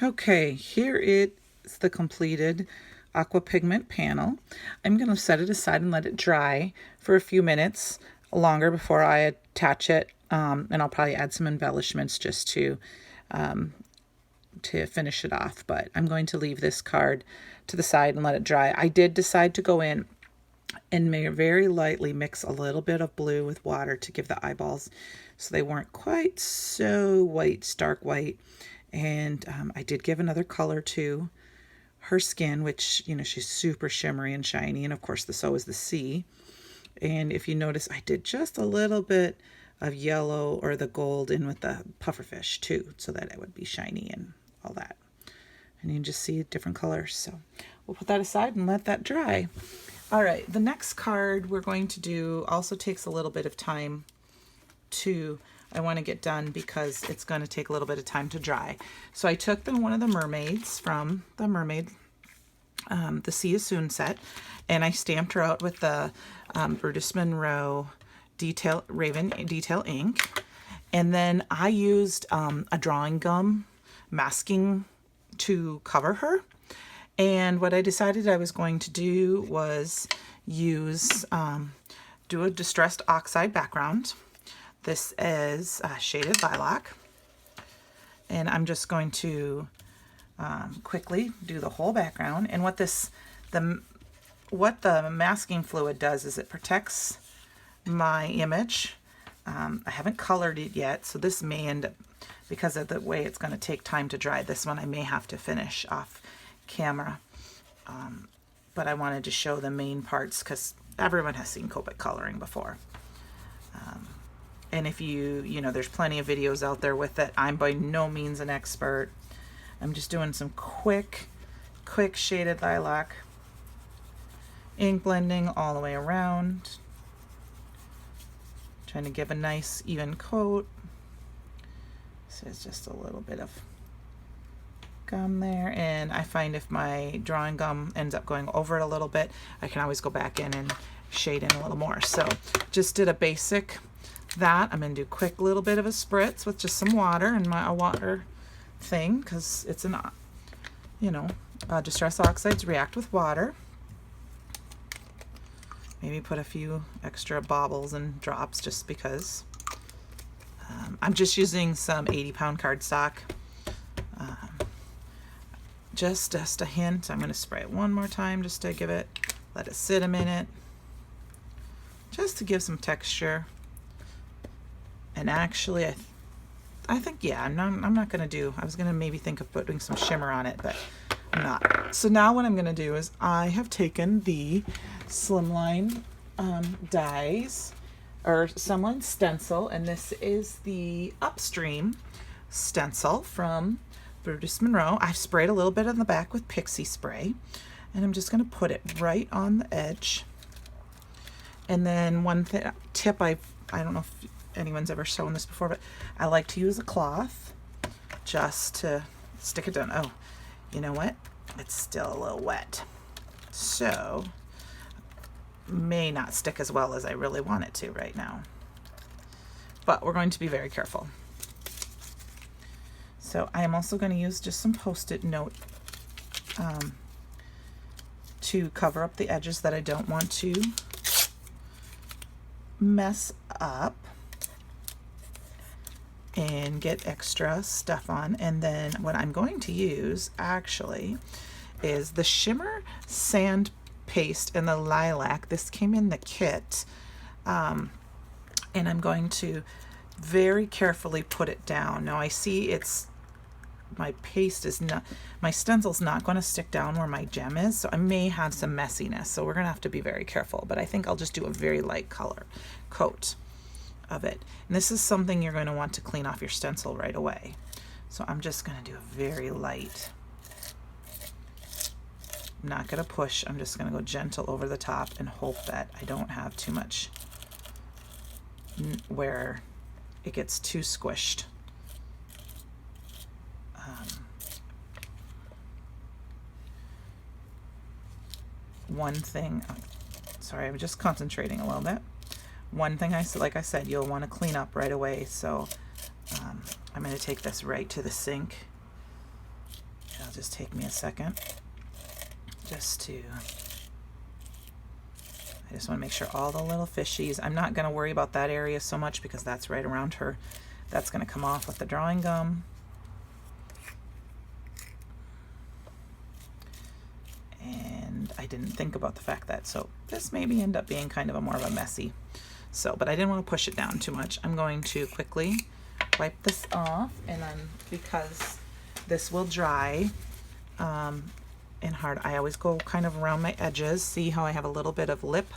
Okay, here is the completed Aqua Pigment panel. I'm going to set it aside and let it dry for a few minutes longer before I attach it, and I'll probably add some embellishments just to finish it off. But I'm going to leave this card to the side and let it dry. I did decide to go in and very lightly mix a little bit of blue with water to give the eyeballs so they weren't quite so white, stark white. And I did give another color to her skin, which, you know, she's super shimmery and shiny. And of course, so is the sea. And if you notice, I did just a little bit of yellow or the gold in with the pufferfish too, so that it would be shiny and all that. And you can just see different colors. So we'll put that aside and let that dry. All right, the next card we're going to do also takes a little bit of time I want to get done because it's going to take a little bit of time to dry. So I took one of the mermaids from the the See You Soon set, and I stamped her out with the Brutus Monroe Raven Detail ink. And then I used a drawing gum masking to cover her. And what I decided I was going to do was do a distressed oxide background. This is shaded lilac, and I'm just going to quickly do the whole background. And what the masking fluid does is it protects my image. I haven't colored it yet, so this may end up, because of the way it's going to take time to dry, this one I may have to finish off camera. But I wanted to show the main parts because everyone has seen Copic coloring before. And if you know, there's plenty of videos out there with it. I'm by no means an expert. I'm just doing some quick shaded lilac ink blending all the way around. Trying to give a nice even coat. So it's just a little bit of gum there. And I find if my drawing gum ends up going over it a little bit, I can always go back in and shade in a little more. So just did a basic that. I'm going to do a quick little bit of a spritz with just some water and my water thing, because it's an, you know, distress oxides react with water. Maybe put a few extra baubles and drops just because. I'm just using some 80-pound cardstock. Just a hint. I'm going to spray it one more time just to let it sit a minute, just to give some texture. And actually, I think, yeah, I'm not going to do, I was going to maybe think of putting some shimmer on it, but I'm not. So now what I'm going to do is I have taken the Slimline dies, or Slimline Stencil, and this is the Upstream stencil from Brutus Monroe. I've sprayed a little bit on the back with Pixie spray, and I'm just going to put it right on the edge. And then one tip, I don't know if anyone's ever shown this before, but I like to use a cloth just to stick it down. Oh, you know what? It's still a little wet, so may not stick as well as I really want it to right now. But we're going to be very careful. So I am also going to use just some Post-it note to cover up the edges that I don't want to mess up and get extra stuff on. And then what I'm going to use actually is the Shimmer sand paste and the lilac. This came in the kit, and I'm going to very carefully put it down. Now I see my stencil's not going to stick down where my gem is, so I may have some messiness, so we're going to have to be very careful. But I think I'll just do a very light color coat of it. And this is something you're going to want to clean off your stencil right away. So I'm just going to do a very light. I'm not going to push. I'm just going to go gentle over the top and hope that I don't have too much where it gets too squished. One thing, sorry, I'm just concentrating a little bit. One thing like I said, you'll want to clean up right away. So I'm going to take this right to the sink just take me a second just to, I just want to make sure all the little fishies, I'm not going to worry about that area so much because that's right around her. That's going to come off with the drawing gum. And I didn't think about the fact that, so this maybe end up being kind of a more of a messy. So, but I didn't want to push it down too much. I'm going to quickly wipe this off, and then because this will dry and hard, I always go kind of around my edges. See how I have a little bit of lip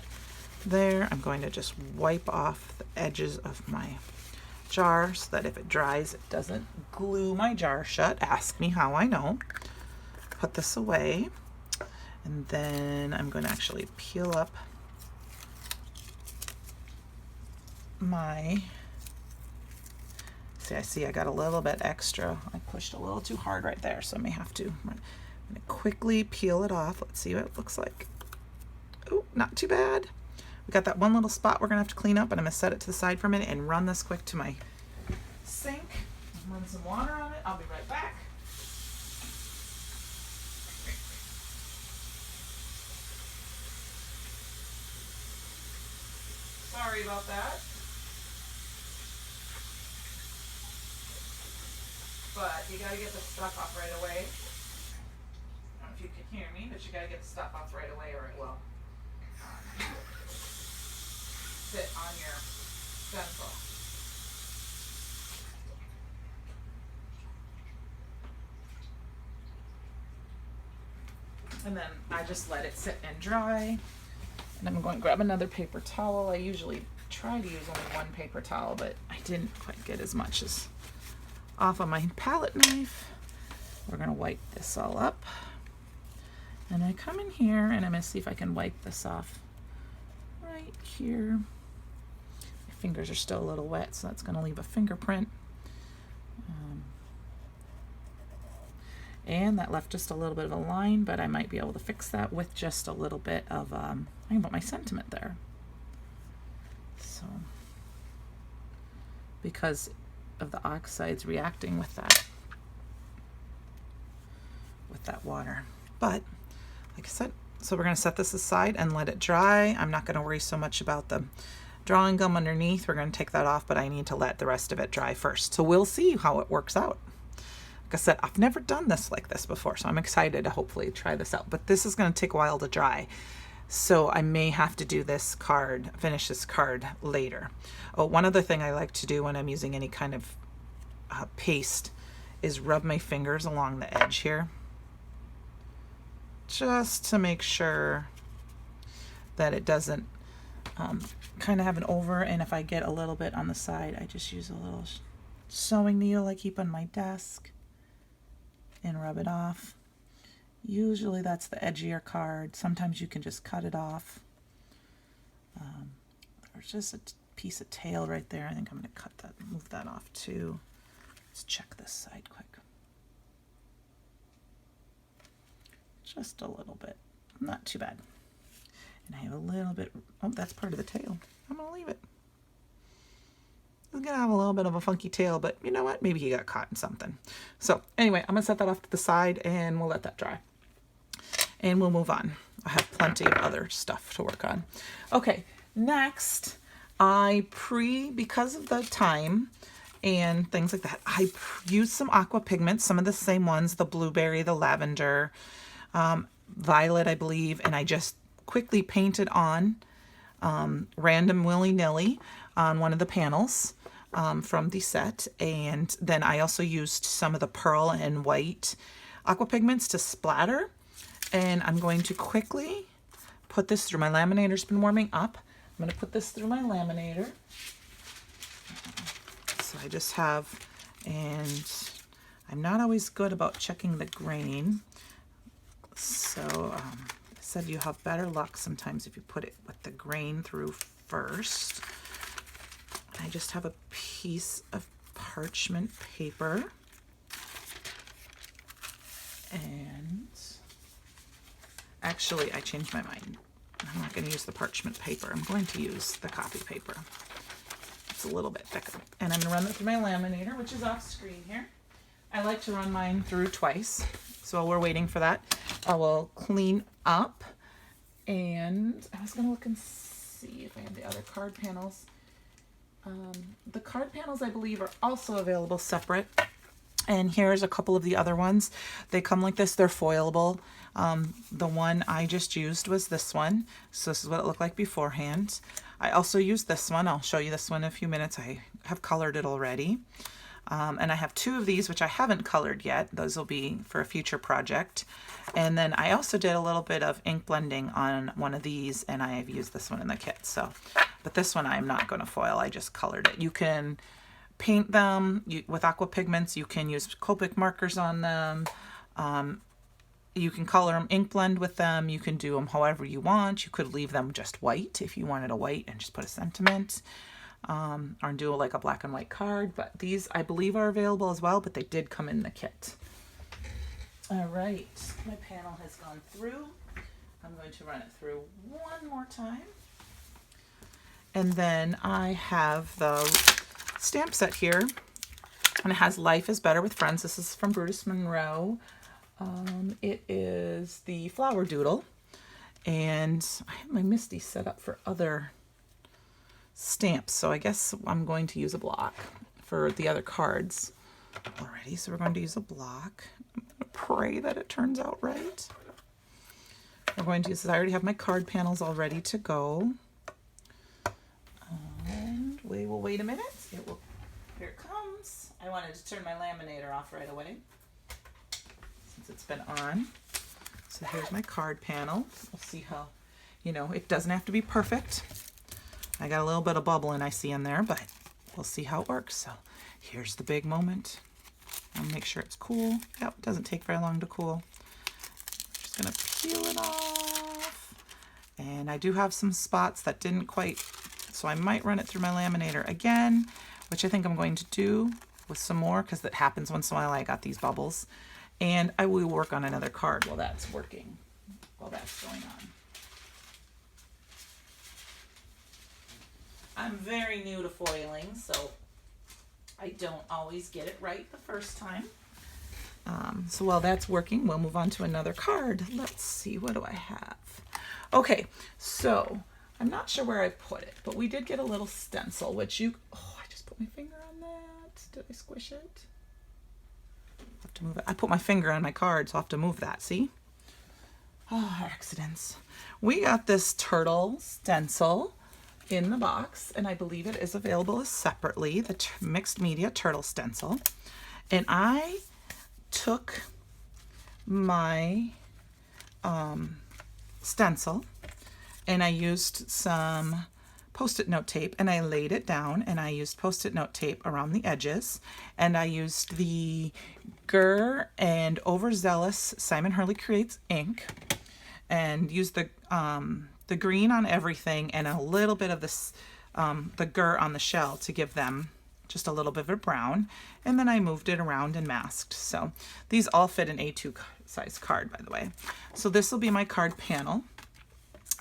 there? I'm going to just wipe off the edges of my jar so that if it dries, it doesn't glue my jar shut. Ask me how I know. Put this away, and then I'm going to actually peel up my, see I got a little bit extra. I pushed a little too hard right there, so I may have to. I'm going to quickly peel it off. Let's see what it looks like. Oh, not too bad. We got that one little spot we're going to have to clean up, and I'm going to set it to the side for a minute and run this quick to my sink. Run some water on it. I'll be right back. Sorry about that. But you gotta get the stuff off right away. I don't know if you can hear me, but you gotta get the stuff off right away or it will sit on your stencil. And then I just let it sit and dry. And I'm going to grab another paper towel. I usually try to use only one paper towel, but I didn't quite get as much as off of my palette knife. We're going to wipe this all up. And I come in here and I'm going to see if I can wipe this off right here. My fingers are still a little wet, so that's going to leave a fingerprint. And that left just a little bit of a line, but I might be able to fix that with just a little bit of, I can put my sentiment there. So, because of the oxides reacting with that water. But, like I said, so we're going to set this aside and let it dry. I'm not going to worry so much about the drawing gum underneath. We're going to take that off, but I need to let the rest of it dry first. So we'll see how it works out. Like I said, I've never done this like this before, so I'm excited to hopefully try this out. But this is going to take a while to dry, so I may have to do this card, finish this card later. Oh, one other thing I like to do when I'm using any kind of paste is rub my fingers along the edge here, just to make sure that it doesn't kind of have an over. And if I get a little bit on the side, I just use a little sewing needle I keep on my desk and rub it off. Usually that's the edgier card. Sometimes you can just cut it off. There's just a piece of tail right there. I think I'm going to cut that, move that off too. Let's check this side quick. Just a little bit, not too bad. And I have a little bit, oh, that's part of the tail. I'm going to leave it. It's gonna have a little bit of a funky tail, but you know what? Maybe he got caught in something. So anyway, I'm gonna set that off to the side and we'll let that dry. And we'll move on. I have plenty of other stuff to work on. Okay, next, because of the time and things like that, I used some Aqua Pigments, some of the same ones, the blueberry, the lavender, violet, I believe, and I just quickly painted on random willy-nilly on one of the panels from the set. And then I also used some of the pearl and white Aqua Pigments to splatter. And I'm going to quickly put this through. My laminator's been warming up. I'm going to put this through my laminator. So I just have, and I'm not always good about checking the grain. So I said you have better luck sometimes if you put it with the grain through first. I just have a piece of parchment paper, and actually I changed my mind. I'm not going to use the parchment paper. I'm going to use the copy paper. It's a little bit thicker. And I'm going to run it through my laminator, which is off screen here. I like to run mine through twice. So while we're waiting for that, I will clean up. And I was going to look and see if I have the other card panels. The card panels, I believe, are also available separate. And here's a couple of the other ones. They come like this. They're foilable. The one I just used was this one. So this is what it looked like beforehand. I also used this one. I'll show you this one in a few minutes. I have colored it already. And I have two of these, which I haven't colored yet. Those will be for a future project. And then I also did a little bit of ink blending on one of these, and I have used this one in the kit. So, but this one I'm not going to foil. I just colored it. You can paint them with Aqua Pigments. You can use Copic markers on them. You can color them, ink blend with them. You can do them however you want. You could leave them just white if you wanted a white and just put a sentiment. Or do like a black and white card, but these I believe are available as well, but they did come in the kit. All right, my panel has gone through. I'm going to run it through one more time. And then I have the stamp set here, and it has Life is Better with Friends. This is from Brutus Monroe. It is the flower doodle, and I have my Misty set up for other stamps, so I guess I'm going to use a block for the other cards already. So we're going to use a block. I'm going to pray that it turns out right. We're going to use this. I already have my card panels all ready to go. And we will wait a minute. Here it comes. I wanted to turn my laminator off right away since it's been on. So here's my card panel. We'll see how, it doesn't have to be perfect. I got a little bit of bubbling I see in there, but we'll see how it works. So here's the big moment. I'll make sure it's cool. Yep, it doesn't take very long to cool. Just gonna peel it off. And I do have some spots that didn't quite, so I might run it through my laminator again, which I think I'm going to do with some more because that happens once in a while. I got these bubbles. And I will work on another card while that's working, while that's going on. I'm very new to foiling, so I don't always get it right the first time. So while that's working, we'll move on to another card. Let's see, what do I have? Okay, so I'm not sure where I put it, but we did get a little stencil, which I just put my finger on that. Did I squish it? I have to move it. I put my finger on my card, so I'll have to move that, see? Oh, accidents. We got this turtle stencil in the box, and I believe it is available separately, the mixed media turtle stencil. And I took my stencil and I used some Post-it note tape and I laid it down, and I used Post-it note tape around the edges, and I used the Gur and Overzealous Simon Hurley Creates ink and used the green on everything and a little bit of this, the Gur on the shell to give them just a little bit of a brown. And then I moved it around and masked. So these all fit an A2 size card, by the way. So this will be my card panel.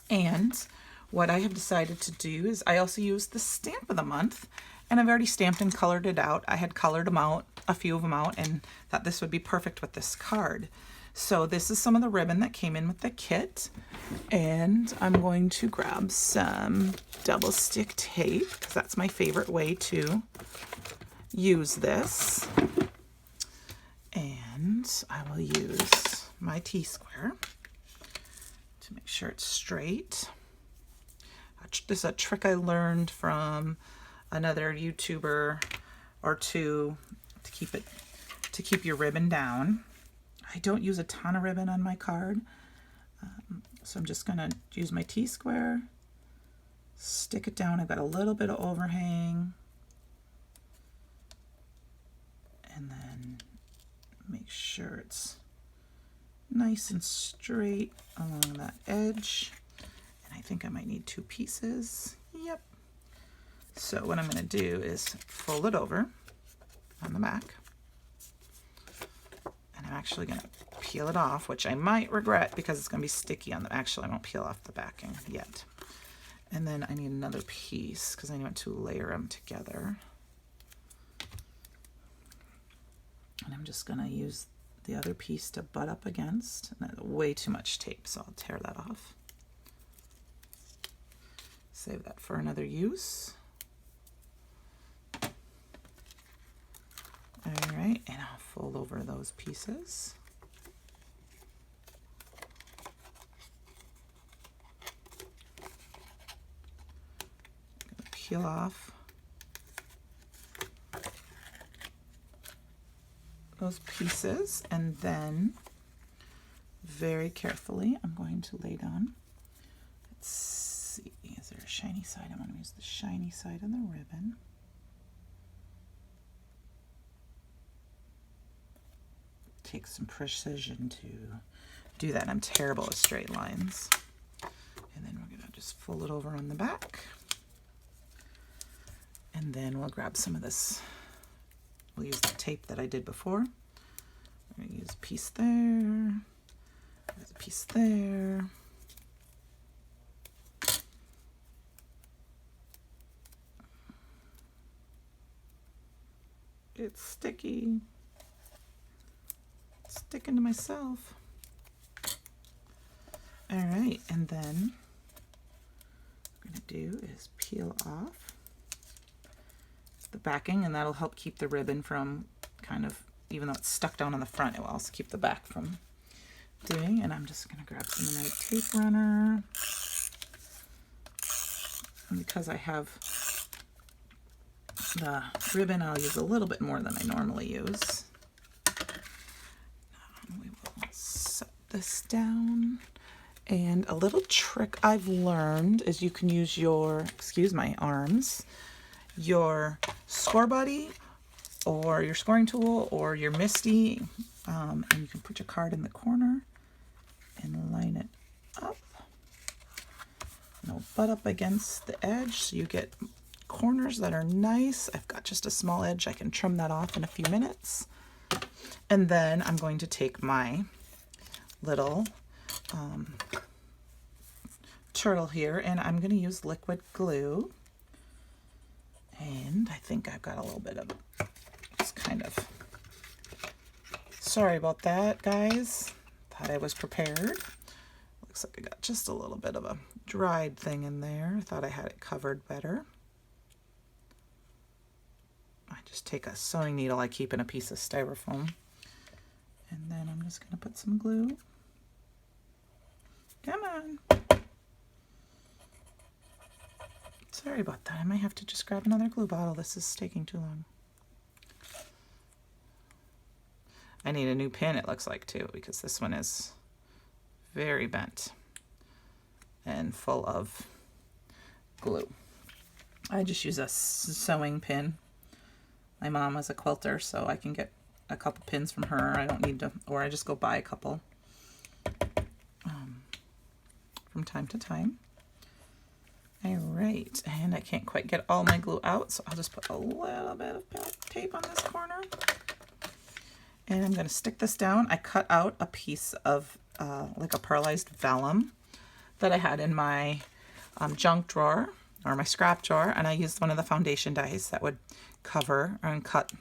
And what I have decided to do is I also used the stamp of the month, and I've already stamped and colored it out. I had colored them out, a few of them out, and thought this would be perfect with this card. So this is some of the ribbon that came in with the kit, and I'm going to grab some double stick tape because that's my favorite way to use this. And I will use my T-square to make sure it's straight. This is a trick I learned from another YouTuber or two to keep your ribbon down. I don't use a ton of ribbon on my card, so I'm just gonna use my T-square, stick it down. I've got a little bit of overhang, and then make sure it's nice and straight along that edge. And I think I might need 2 pieces. Yep. So what I'm going to do is fold it over on the back. And I'm actually going to peel it off, which I might regret because it's going to be sticky on the, actually I won't peel off the backing yet. And then I need another piece because I want to layer them together. And I'm just going to use the other piece to butt up against. And that's way too much tape, so I'll tear that off. Save that for another use. All right, and I'll fold over those pieces. I'm gonna peel off those pieces, and then very carefully I'm going to lay down. Let's see, is there a shiny side? I'm going to use the shiny side of the ribbon. Take some precision to do that. I'm terrible at straight lines. And then we're going to just fold it over on the back. And then we'll grab some of this. We'll use the tape that I did before. We're going to use a piece there. There's a piece there. It's sticky. It's sticking to myself. All right, and then what I'm going to do is peel off the backing, and that'll help keep the ribbon from kind of, even though it's stuck down on the front, it will also keep the back from doing. And I'm just going to grab some of my tape runner. And because I have the ribbon, I'll use a little bit more than I normally use. We will set this down. And a little trick I've learned is you can use your, excuse my arms, your score buddy or your scoring tool or your Misty, and you can put your card in the corner and line it up. And it'll butt up against the edge so you get corners that are nice. I've got just a small edge. I can trim that off in a few minutes. And then I'm going to take my little turtle here, and I'm going to use liquid glue. And I think I've got a little bit of just kind of, sorry about that, guys. Thought I was prepared. Looks like I got just a little bit of a dried thing in there. I thought I had it covered better. I just take a sewing needle I keep in a piece of styrofoam, and then I'm just going to put some glue. Come on. Sorry about that. I might have to just grab another glue bottle. This is taking too long. I need a new pin, it looks like, too, because this one is very bent and full of glue. I just use a sewing pin. My mom is a quilter, so I can get a couple pins from her. I don't need to, or I just go buy a couple from time to time. All right, and I can't quite get all my glue out, so I'll just put a little bit of tape on this corner. And I'm going to stick this down. I cut out a piece of like a pearlized vellum that I had in my junk drawer or my scrap drawer, and I used one of the foundation dies that would cover and cut,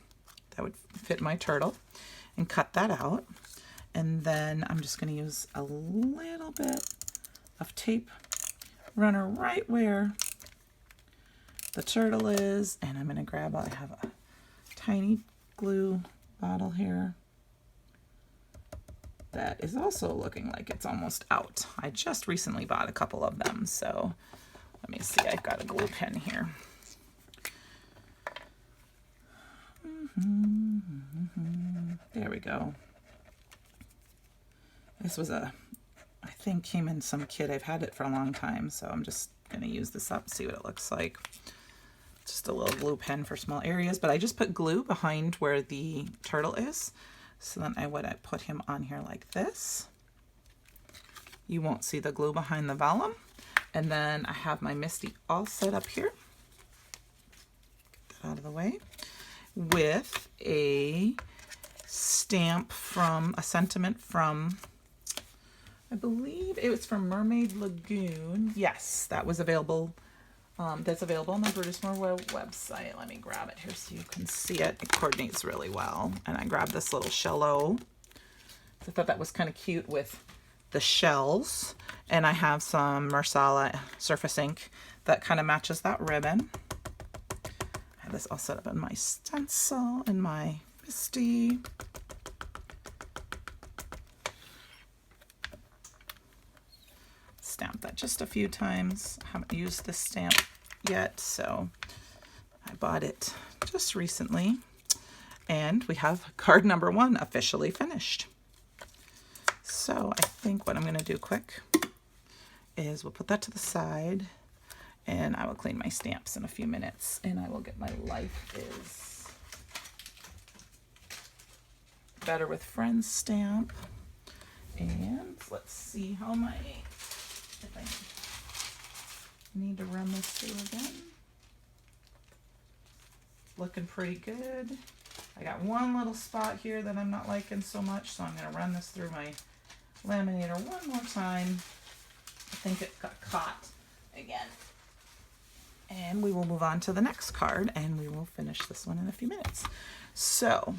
that would fit my turtle, and cut that out. And then I'm just going to use a little bit of tape runner right where the turtle is, and I'm going to grab, I have a tiny glue bottle here that is also looking like it's almost out. I just recently bought a couple of them, so let me see, I've got a glue pen here. There we go. This was I think came in some kit. I've had it for a long time, so I'm just going to use this up, see what it looks like. Just a little glue pen for small areas, but I just put glue behind where the turtle is. So then I put him on here like this. You won't see the glue behind the vellum. And then I have my Misty all set up here. Get that out of the way. With a stamp from, a sentiment from, I believe it was from Mermaid Lagoon. Yes, that was available. That's available on the Brutus Monroe website. Let me grab it here so you can see it. It coordinates really well. And I grabbed this little shallow So I thought that was kind of cute with the shells. And I have some Marsala surface ink that kind of matches that ribbon. I have this all set up in my stencil and my Misty. Stamp that just a few times. I haven't used this stamp yet, so I bought it just recently. And we have card number 1 officially finished. So I think what I'm going to do quick is we'll put that to the side, and I will clean my stamps in a few minutes, and I will get my Life is Better with Friends stamp. And let's see how if I need to run this through again. Looking pretty good. I got one little spot here that I'm not liking so much, so I'm going to run this through my laminator one more time. I think it got caught again. And we will move on to the next card, and we will finish this one in a few minutes. So,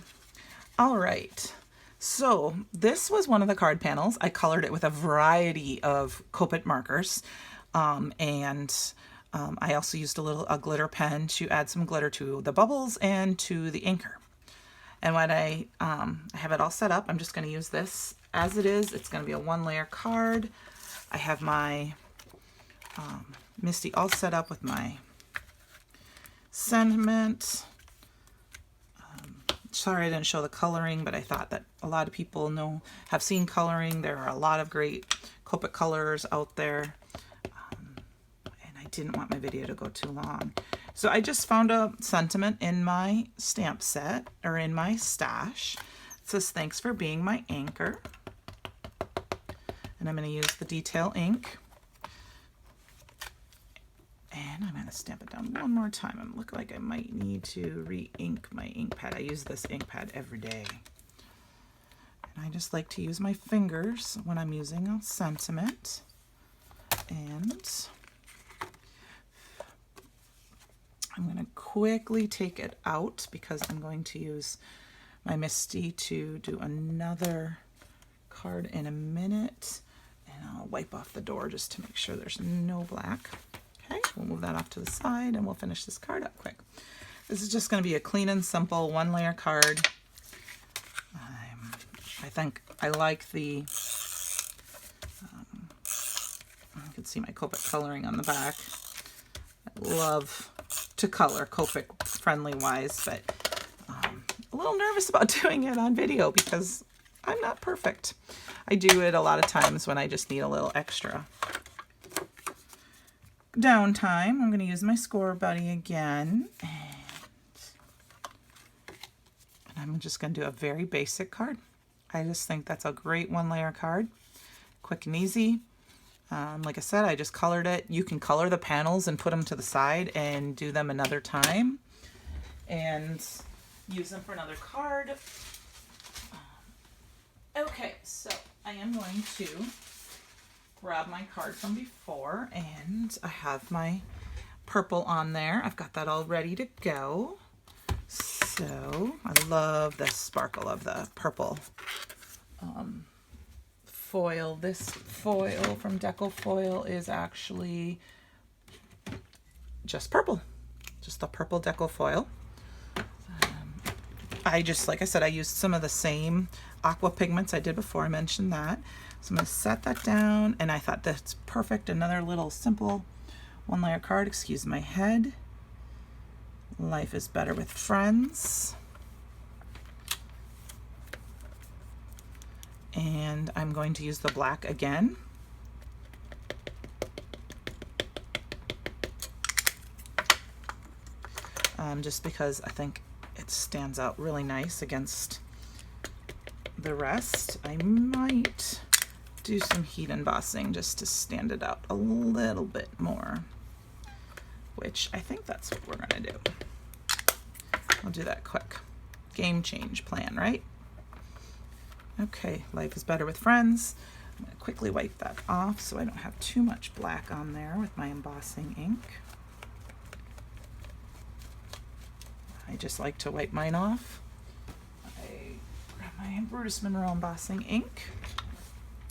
all right. So this was one of the card panels. I colored it with a variety of Copic markers, I also used a glitter pen to add some glitter to the bubbles and to the inker. And what I have it all set up. I'm just going to use this as it is. It's going to be a 1-layer card. I have my Misty all set up with my sentiment. Sorry I didn't show the coloring, but I thought that a lot of people have seen coloring. There are a lot of great Copic colors out there. And I didn't want my video to go too long. So I just found a sentiment in my stamp set, or in my stash. It says, "Thanks for being my anchor." And I'm going to use the detail ink. And I'm going to stamp it down one more time. I look like I might need to re-ink my ink pad. I use this ink pad every day. And I just like to use my fingers when I'm using a sentiment. And I'm going to quickly take it out because I'm going to use my Misty to do another card in a minute. And I'll wipe off the door just to make sure there's no black. Okay, we'll move that off to the side and we'll finish this card up quick. This is just going to be a clean and simple 1-layer card. I think I like the, you can see my Copic coloring on the back. I love to color Copic friendly wise, but a little nervous about doing it on video because I'm not perfect. I do it a lot of times when I just need a little extra downtime. I'm going to use my Score Buddy again, and I'm just going to do a very basic card. I just think that's a great 1-layer card, quick and easy. Like I said, I just colored it. You can color the panels and put them to the side and do them another time and use them for another card. Okay, so I am going to grab my card from before, and I have my purple on there. I've got that all ready to go. So I love the sparkle of the purple foil. This foil from Deco Foil is actually just purple, just the purple Deco Foil. Like I said, I used some of the same Aqua Pigments I did before. I mentioned that. So I'm going to set that down, and I thought that's perfect. Another little simple 1-layer card. Excuse my head. Life is better with friends. And I'm going to use the black again. Just because I think it stands out really nice against the rest. I might do some heat embossing just to stand it out a little bit more, which I think that's what we're going to do. I'll do that quick. Game change plan, right? Okay, Life is Better with Friends. I'm going to quickly wipe that off so I don't have too much black on there with my embossing ink. I just like to wipe mine off. I grab my Brutus Monroe embossing ink.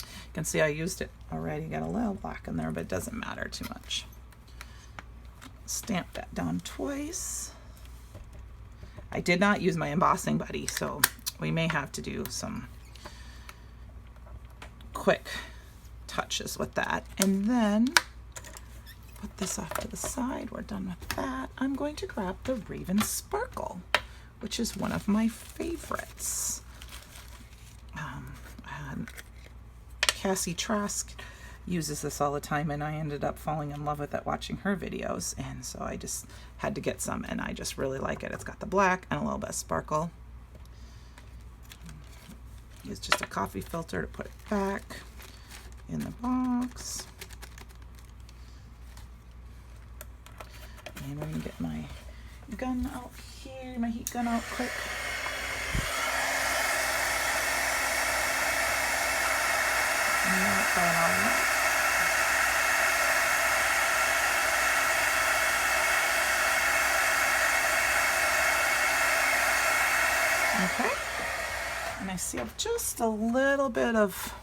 You can see I used it already. Got a little black in there, but it doesn't matter too much. Stamp that down twice. I did not use my embossing buddy, so we may have to do some quick touches with that. And then put this off to the side. We're done with that. I'm going to grab the Raven Sparkle, which is one of my favorites. Cassie Trask uses this all the time, and I ended up falling in love with it watching her videos, and so I just had to get some, and I just really like it. It's got the black and a little bit of sparkle. Use just a coffee filter to put it back in the box. And we're going to get my gun out here, my heat gun out quick. Okay, and I see just a little bit of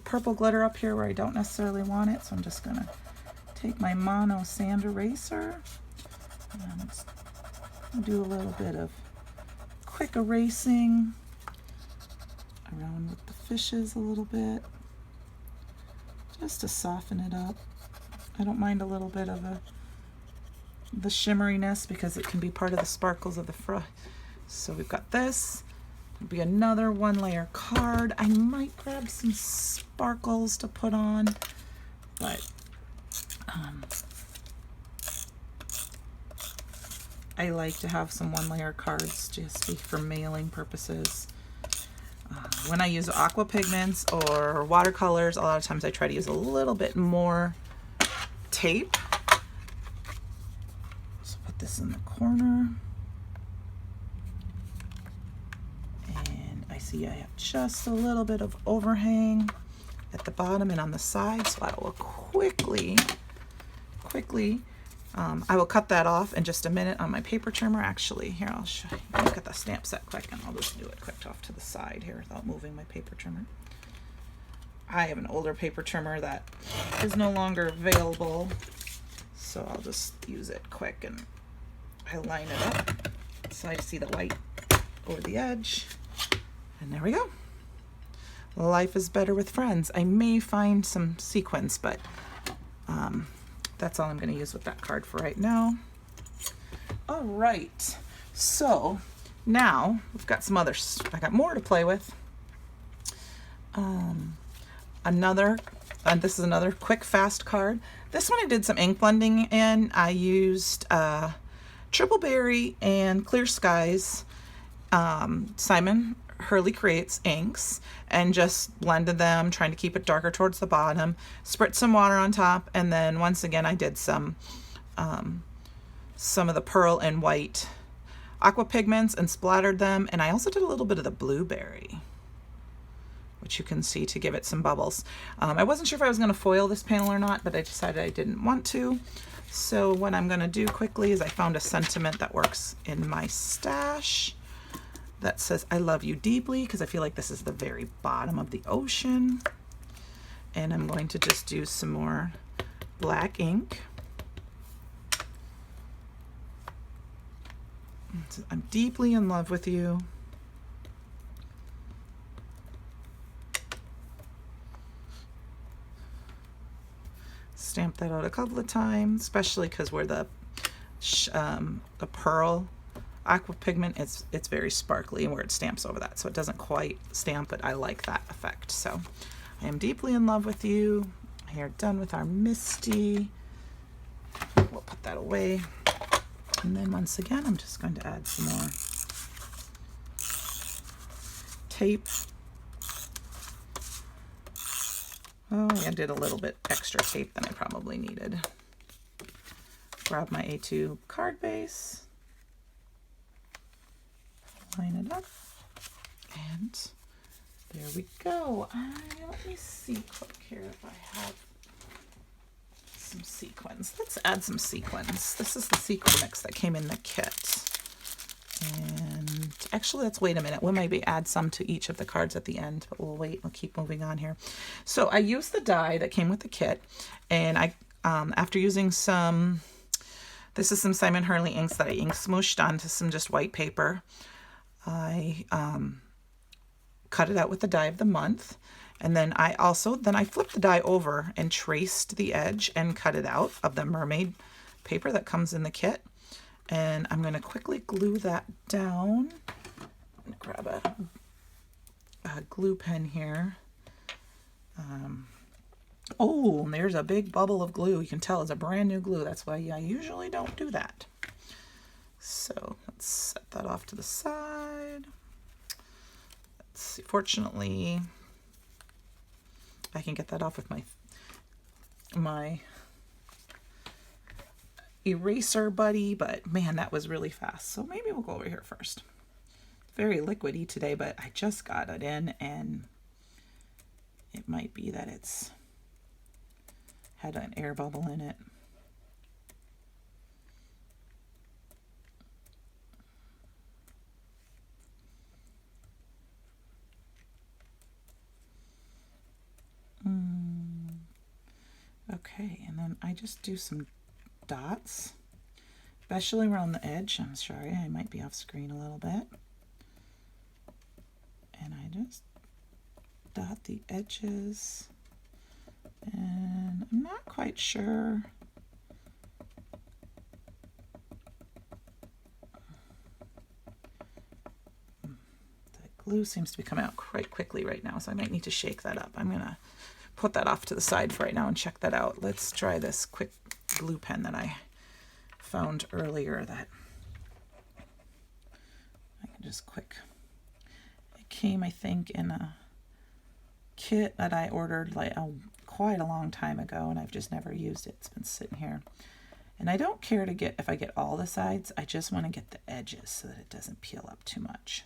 purple glitter up here where I don't necessarily want it, so I'm just gonna take my mono sand eraser and do a little bit of quick erasing around with the fishes a little bit, just to soften it up. I don't mind a little bit of the shimmeriness because it can be part of the sparkles of the front. So we've got this. It'll be another one layer card. I might grab some sparkles to put on, but I like to have some one layer cards just for mailing purposes. When I use Aqua Pigments or watercolors, a lot of times I try to use a little bit more tape. So put this in the corner. And I see I have just a little bit of overhang at the bottom and on the side, so I will quickly, I will cut that off in just a minute on my paper trimmer. Actually, here, I'll show you. Look at the stamp set quick, and I'll just do it quick off to the side here without moving my paper trimmer. I have an older paper trimmer that is no longer available, so I'll just use it quick, and I line it up so I see the light over the edge, and there we go. Life is better with friends. I may find some sequins, but that's all I'm going to use with that card for right now. All right, so now we've got some others. I got more to play with. This is another quick, fast card. This one I did some ink blending in. I used Triple Berry and Clear Skies, Simon Hurley Creates inks, and just blended them, trying to keep it darker towards the bottom, spritz some water on top, and then once again I did some of the pearl and white aqua pigments and splattered them, and I also did a little bit of the blueberry, which you can see to give it some bubbles. I wasn't sure if I was going to foil this panel or not, but I decided I didn't want to. So what I'm going to do quickly is I found a sentiment that works in my stash that says, "I love you deeply," because I feel like this is the very bottom of the ocean. And I'm going to just do some more black ink. I'm deeply in love with you. Stamp that out a couple of times, especially because where the pearl aqua pigment, it's very sparkly, and where it stamps over that, so it doesn't quite stamp, but I like that effect. So I am deeply in love with you. We are done with our Misty. We'll put that away, and then once again I'm just going to add some more tape. Oh, I did a little bit extra tape than I probably needed. Grab my A2 card base, line it up, and there we go. Let me see quick here if I have some sequins. Let's add some sequins. This is the sequin mix that came in the kit, and actually, let's wait a minute. We'll maybe add some to each of the cards at the end, but we'll wait. We'll keep moving on here. So I used the die that came with the kit, and I, after using some, this is some Simon Hurley inks that I ink smooshed onto some just white paper. I cut it out with the die of the month, and then I flipped the die over and traced the edge and cut it out of the mermaid paper that comes in the kit. And I'm going to quickly glue that down. I'm going to grab a glue pen here. Oh, there's a big bubble of glue. You can tell it's a brand new glue. That's why I usually don't do that. So let's set that off to the side. Let's see. Fortunately, I can get that off with my eraser buddy, but man, that was really fast. So maybe we'll go over here first. Very liquidy today, but I just got it in, and it might be that it's had an air bubble in it. Okay, and then I just do some dots, especially around the edge. I'm sorry, I might be off screen a little bit. And I just dot the edges, and I'm not quite sure. The glue seems to be coming out quite quickly right now, so I might need to shake that up. I'm gonna put that off to the side for right now and check that out. Let's try this quick glue pen that I found earlier that I can just quick. It came, I think, in a kit that I ordered like quite a long time ago, and I've just never used it. It's been sitting here. And I don't care to get, if I get all the sides, I just want to get the edges so that it doesn't peel up too much.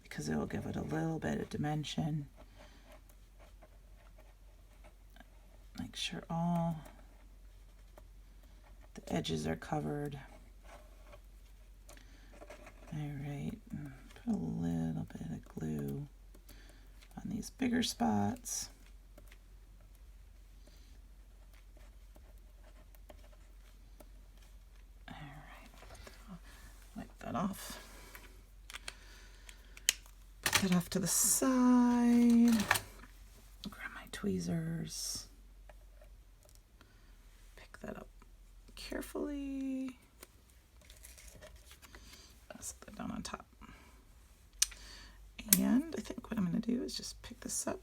Because it will give it a little bit of dimension. Make sure all the edges are covered. All right, put a little bit of glue on these bigger spots. All right, I'll wipe that off. Put that off to the side. Grab my tweezers. Pick that up carefully. I'll set that down on top. And I think what I'm going to do is just pick this up.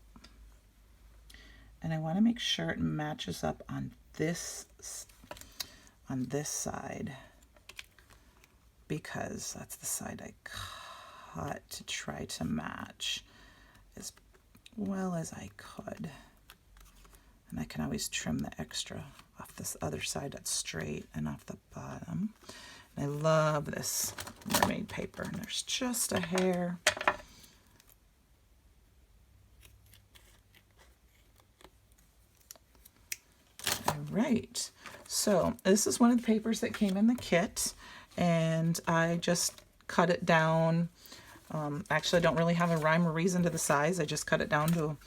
And I want to make sure it matches up on this side, because that's the side I cut to try to match as well as I could. And I can always trim the extra off this other side that's straight and off the bottom. And I love this mermaid paper, and there's just a hair. All right, so this is one of the papers that came in the kit, and I just cut it down. Actually, I don't really have a rhyme or reason to the size. I just cut it down to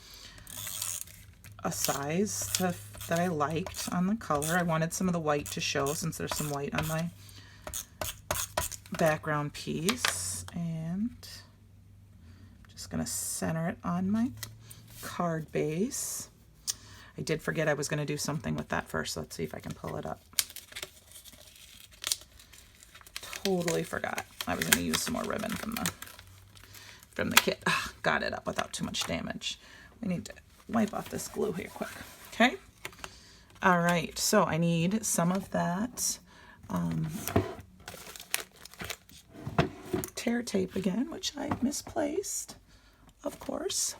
a size that I liked on the color. I wanted some of the white to show, since there's some white on my background piece. And just gonna center it on my card base. I did forget I was gonna do something with that first. So let's see if I can pull it up. Totally forgot. I was gonna use some more ribbon from the kit. Got it up without too much damage. We need to wipe off this glue here quick. Okay. All right. So I need some of that tear tape again, which I misplaced, of course.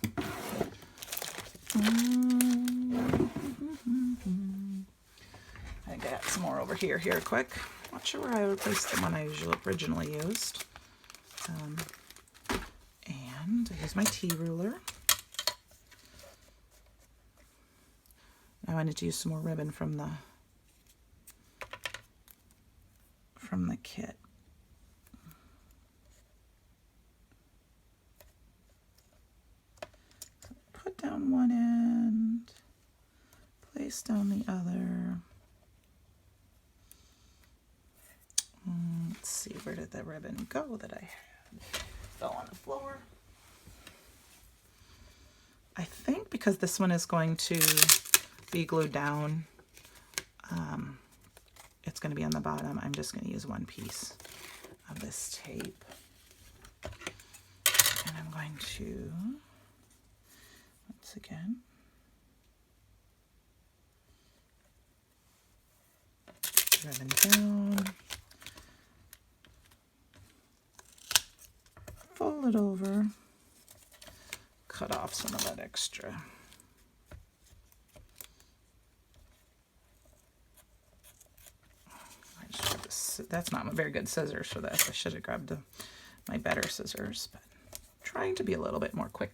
I got some more over here quick. Not sure where I replaced the one I originally used. And I use my T-ruler. I wanted to use some more ribbon from the kit. down one end, place down the other. Let's see, where did the ribbon go that I had? Fell on the floor. I think because this one is going to be glued down, it's going to be on the bottom. I'm just going to use one piece of this tape. And I'm going to, once again, ribbon down, fold it over, cut off some of that extra. That's not a very good scissors for this. I should have grabbed my better scissors, but I'm trying to be a little bit more quick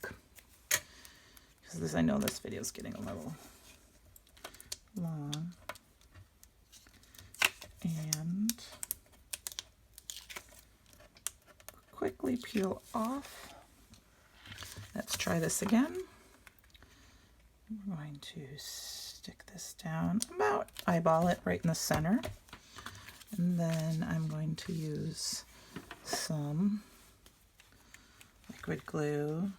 because I know this video is getting a little long. And quickly peel off. Let's try this again. I'm going to stick this down, about eyeball it right in the center. And then I'm going to use some liquid glue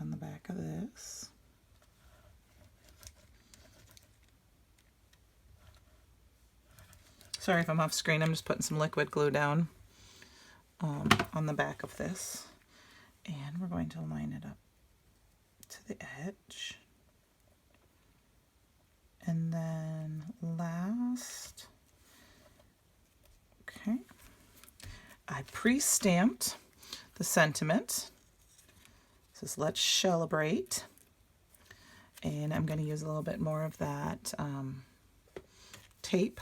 on the back of this. Sorry if I'm off screen, I'm just putting some liquid glue down on the back of this. And we're going to line it up to the edge. And then last, okay, I pre-stamped the sentiment. It says, let's celebrate. And I'm going to use a little bit more of that tape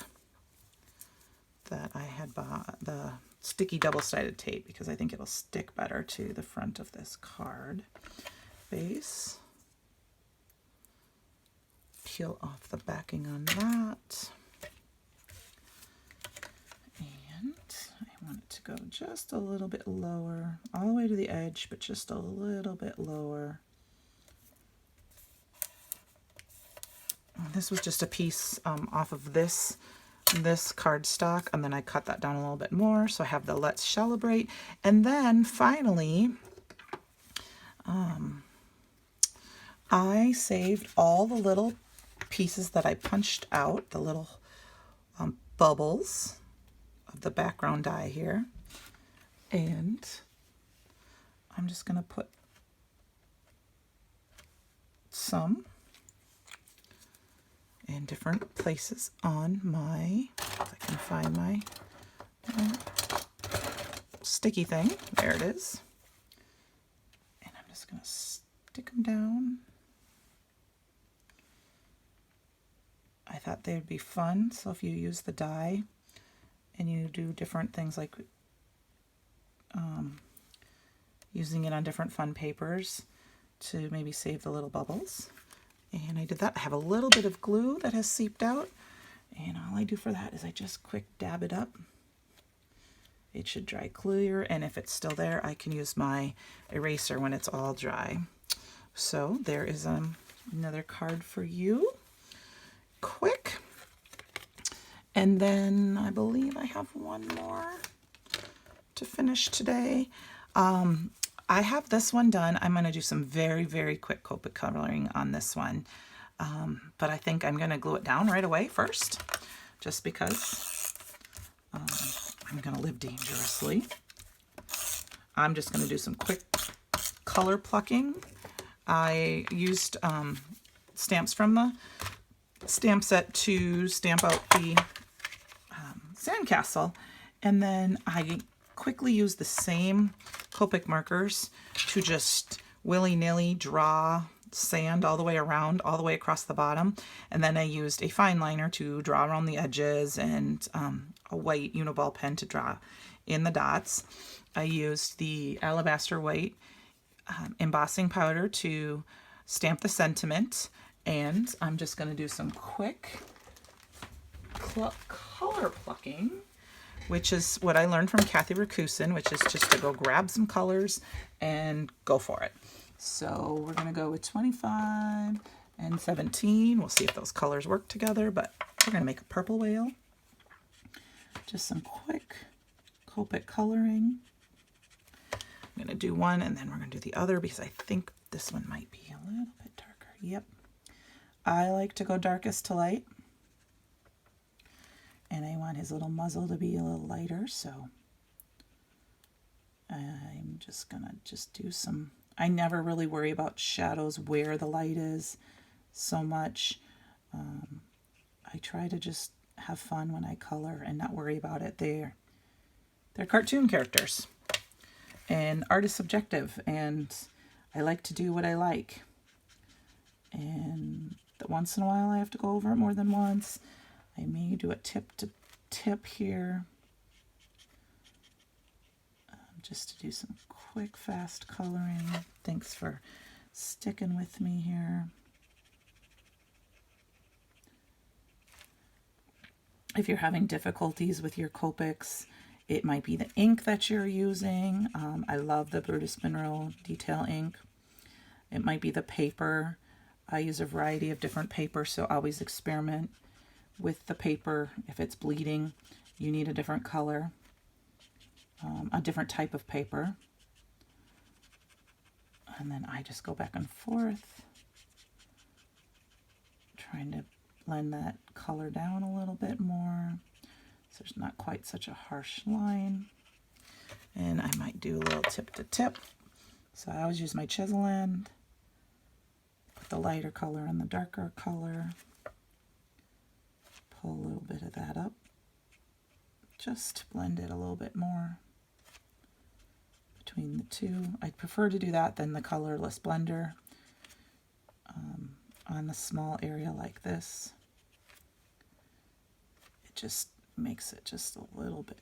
that I had bought, the sticky double-sided tape, because I think it'll stick better to the front of this card base. Peel off the backing on that. And I want it to go just a little bit lower, all the way to the edge, but just a little bit lower. This was just a piece off of this cardstock, and then I cut that down a little bit more, so I have the let's celebrate. And then finally, I saved all the little pieces that I punched out, the little bubbles of the background die here, and I'm just going to put some in different places on my, if I can find my sticky thing. There it is. And I'm just going to stick them down. I thought they would be fun, so if you use the die and you do different things like using it on different fun papers to maybe save the little bubbles. And I did that. I have a little bit of glue that has seeped out, and all I do for that is I just quick dab it up. It should dry clear, and if it's still there, I can use my eraser when it's all dry. So there is another card for you. Quick. And then I believe I have one more to finish today. I have this one done. I'm going to do some very, very quick Copic coloring on this one. But I think I'm going to glue it down right away first, just because I'm going to live dangerously. I'm just going to do some quick color plucking. I used stamps from the stamp set to stamp out the sandcastle, and then I quickly use the same Copic markers to just willy-nilly draw sand all the way around, all the way across the bottom, and then I used a fine liner to draw around the edges, and a white uniball pen to draw in the dots. I used the alabaster white embossing powder to stamp the sentiment, and I'm just going to do some quick color plucking, which is what I learned from Kathy Rakusin, which is just to go grab some colors and go for it. So we're going to go with 25 and 17. We'll see if those colors work together, but we're going to make a purple whale. Just some quick Copic coloring. I'm going to do one and then we're going to do the other because I think this one might be a little bit darker. Yep. I like to go darkest to light. And I want his little muzzle to be a little lighter, so I'm just going to do some... I never really worry about shadows where the light is so much. I try to just have fun when I color and not worry about it. They're cartoon characters. And art is subjective, and I like to do what I like. And once in a while I have to go over it more than once. I may do a tip to tip here, just to do some quick, fast coloring. Thanks for sticking with me here. If you're having difficulties with your Copics, it might be the ink that you're using. I love the Brutus Monroe Detail ink. It might be the paper. I use a variety of different paper, so always experiment with the paper. If it's bleeding, you need a different color, a different type of paper. And then I just go back and forth, trying to blend that color down a little bit more so there's not quite such a harsh line. And I might do a little tip to tip. So I always use my chisel end, put the lighter color and the darker color, pull a little bit of that up, just blend it a little bit more between the two. I'd prefer to do that than the colorless blender on the small area like this. It just makes it just a little bit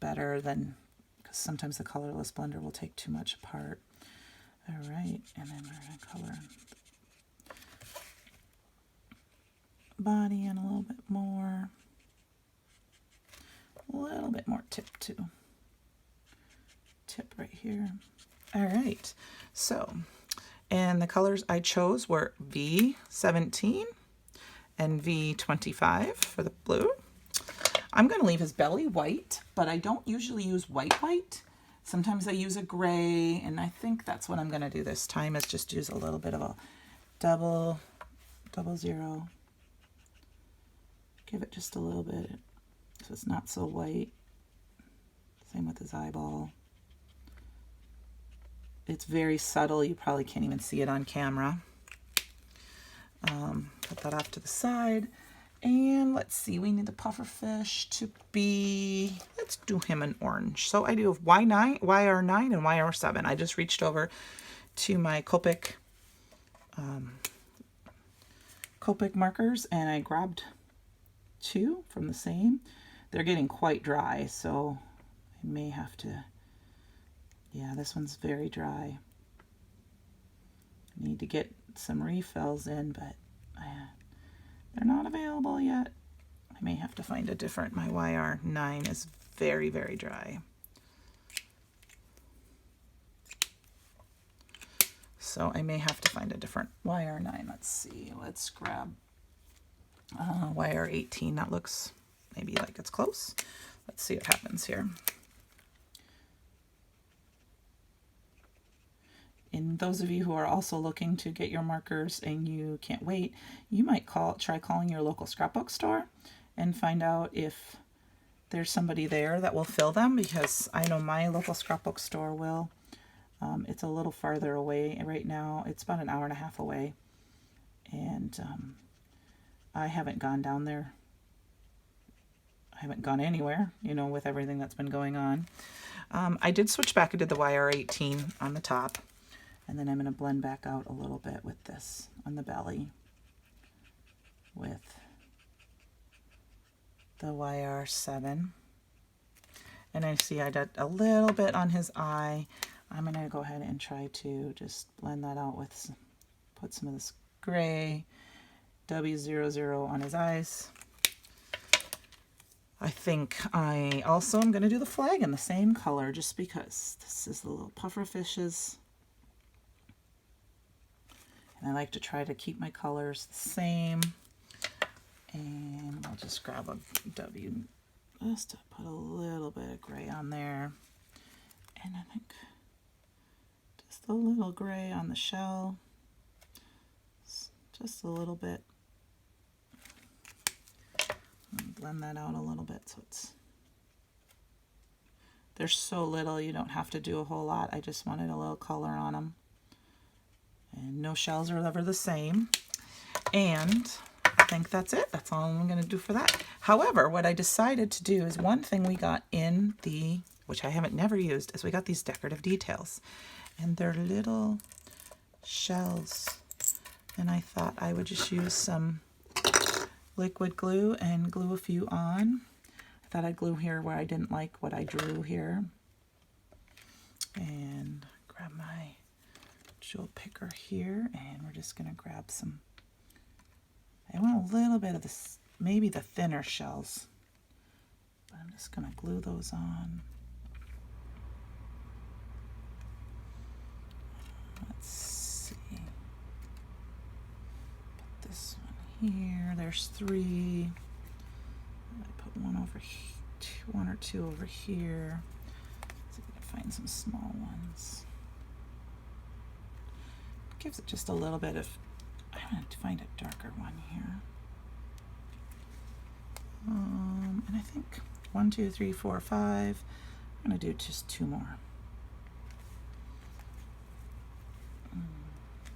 better than, because sometimes the colorless blender will take too much apart. All right, and then we're going to color body in a little bit more. A little bit more tip too. Tip right here. All right, so, and the colors I chose were V17 and V25 for the blue. I'm going to leave his belly white, but I don't usually use white. Sometimes I use a gray, and I think that's what I'm going to do this time, is just use a little bit of a double zero. Give it just a little bit so it's not so white. Same with his eyeball. It's very subtle. You probably can't even see it on camera. Put that off to the side. And let's see, we need the pufferfish to be, let's do him an orange. So I do Y9, YR9 and YR7. I just reached over to my Copic markers and I grabbed two from the same. They're getting quite dry, so I may have to, yeah, this one's very dry. I need to get some refills in, but they're not available yet. I may have to find a different, my YR9 is very, very dry. So I may have to find a different YR9. Let's see, let's grab YR18. That looks maybe like it's close. Let's see what happens here. And those of you who are also looking to get your markers and you can't wait, you might try calling your local scrapbook store and find out if there's somebody there that will fill them, because I know my local scrapbook store will. It's a little farther away right now. It's about an hour and a half away. And I haven't gone down there. I haven't gone anywhere, you know, with everything that's been going on. I did switch back. I did the YR18 on the top. And then I'm going to blend back out a little bit with this on the belly with the YR7. And I see I did a little bit on his eye. I'm going to go ahead and try to just blend that out with, put some of this gray W00 on his eyes. I think I also am going to do the flag in the same color just because this is the little puffer fishes. And I like to try to keep my colors the same. And I'll just grab a W just to put a little bit of gray on there. And I think just a little gray on the shell. Just a little bit. And blend that out a little bit so it's... They're so little, you don't have to do a whole lot. I just wanted a little color on them. And no shells are ever the same. And I think that's it. That's all I'm going to do for that. However, what I decided to do is one thing we got in the, which I haven't never used, is we got these decorative details. And they're little shells. And I thought I would just use some liquid glue and glue a few on. I thought I'd glue here where I didn't like what I drew here. And grab my jewel picker here, and we're just going to grab some. I want a little bit of this, maybe the thinner shells, but I'm just going to glue those on. Let's see. Put this one here. There's 3. I put one over here, 1 or 2 over here. See if I can find some small ones. Gives it just a little bit of, I'm going to find a darker one here. And I think 1, 2, 3, 4, 5. I'm going to do just 2 more.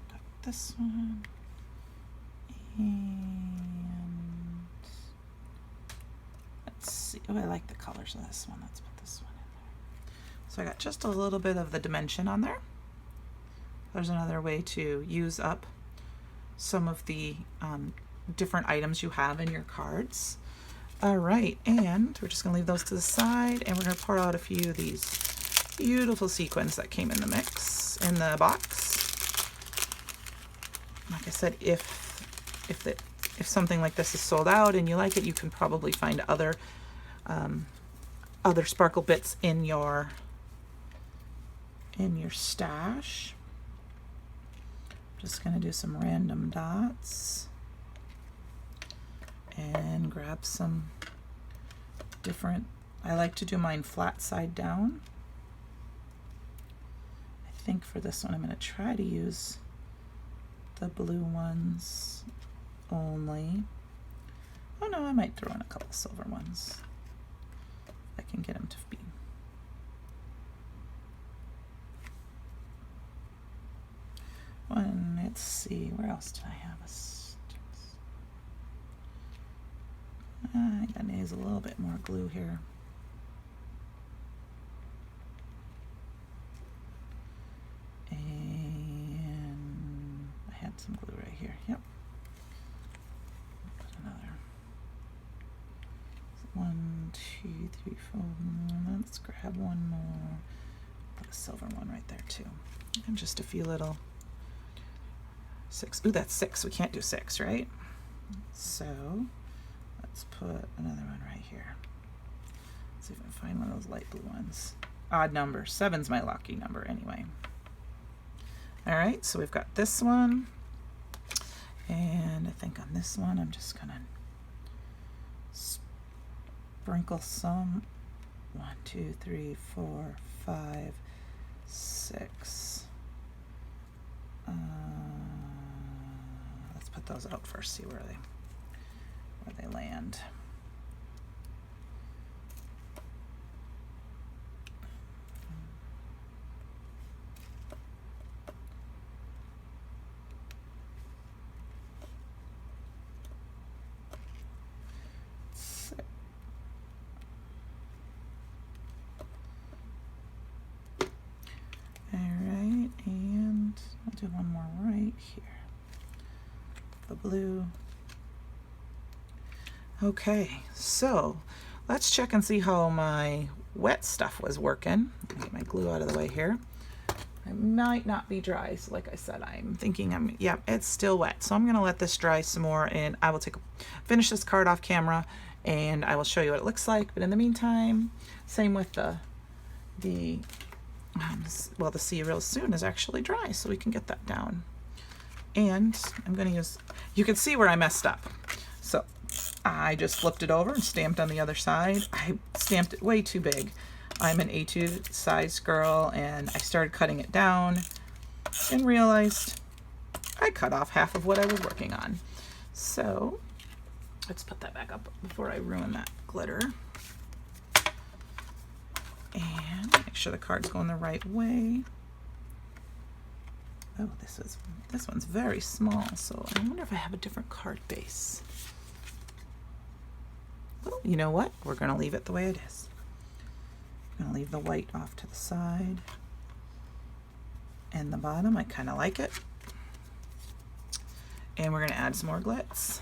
Got this one. And let's see. Oh, I like the colors of this one. Let's put this one in there. So I got just a little bit of the dimension on there. There's another way to use up some of the different items you have in your cards. All right, and we're just gonna leave those to the side, and we're gonna pour out a few of these beautiful sequins that came in the mix, in the box. Like I said, if something like this is sold out and you like it, you can probably find other sparkle bits in your stash. Just going to do some random dots and grab some different, I like to do mine flat side down. I think for this one I'm going to try to use the blue ones only. Oh no, I might throw in a couple silver ones if I can get them to be. One, let's see, where else did I have a I gotta use a little bit more glue here. And I had some glue right here. Yep. Put another. 1, 2, 3, 4. Let's grab one more. Put a silver one right there too. And just a few little 6. Ooh, that's 6. We can't do 6, right? So let's put another one right here. Let's see if I can find one of those light blue ones. Odd number. 7's my lucky number anyway. All right, so we've got this one. And I think on this one, I'm just gonna sprinkle some. 1, 2, 3, 4, 5, 6. Let's put those out first, see where they land. Do one more right here. The blue. Okay, so let's check and see how my wet stuff was working. Get my glue out of the way here. It might not be dry, so like I said, I'm thinking yeah, it's still wet. So I'm gonna let this dry some more, and I will finish this card off camera, and I will show you what it looks like. But in the meantime, same with well, the See You Real Soon is actually dry, so we can get that down. And I'm going to use, you can see where I messed up. So I just flipped it over and stamped on the other side. I stamped it way too big. I'm an A2 size girl, and I started cutting it down and realized I cut off half of what I was working on. So let's put that back up before I ruin that glitter. And make sure the card's going the right way. Oh, this one's very small, so I wonder if I have a different card base. Oh, you know what? We're going to leave it the way it is. I'm going to leave the white off to the side. And the bottom, I kind of like it. And we're going to add some more glitz.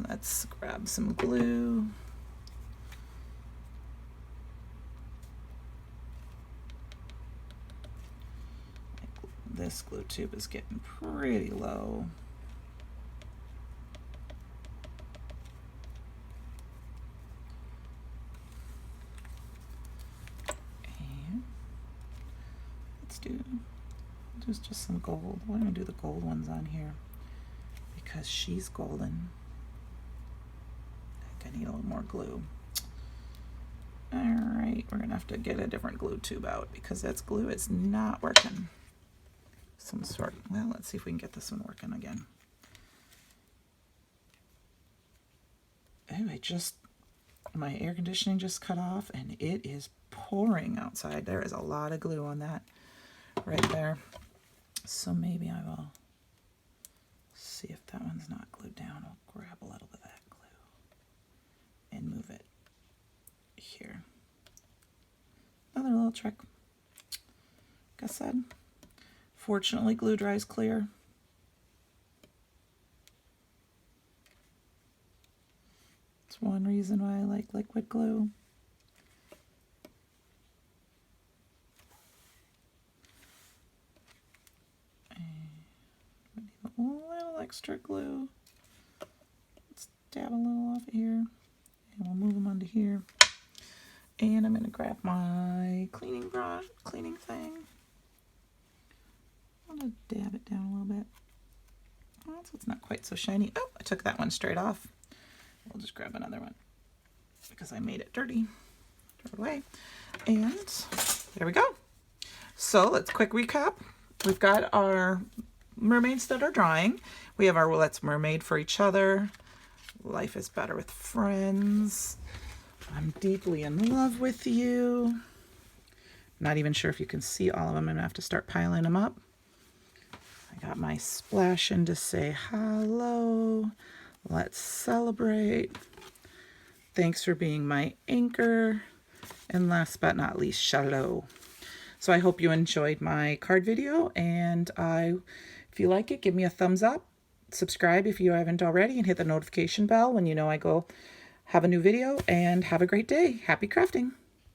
Let's grab some glue. This glue tube is getting pretty low. And let's do just some gold. We're going to do the gold ones on here because she's golden. I think I need a little more glue. All right, we're going to have to get a different glue tube out because that glue is not working. Some sort. Well, let's see if we can get this one working again. Oh, my air conditioning just cut off and it is pouring outside. There is a lot of glue on that right there. So maybe I will see if that one's not glued down. I'll grab a little bit of that glue and move it here. Another little trick. Like I said, fortunately glue dries clear. It's one reason why I like liquid glue. A little extra glue. Let's dab a little off here, and we'll move them onto here. And I'm going to grab my cleaning brush, cleaning thing. I'm going to dab it down a little bit. Oh, so it's not quite so shiny. Oh, I took that one straight off. We'll just grab another one because I made it dirty. Throw it away. And there we go. So let's quick recap. We've got our mermaids that are drying. We have our Let's Mermaid for Each Other. Life is Better with Friends. I'm Deeply in Love with You. Not even sure if you can see all of them. I'm going to have to start piling them up. I got my Splash In to Say Hello. Let's Celebrate. Thanks for Being My Anchor. And last but not least, Shallow. So I hope you enjoyed my card video, and if you like it, give me a thumbs up. Subscribe if you haven't already, and hit the notification bell when you know I go have a new video, and have a great day. Happy crafting.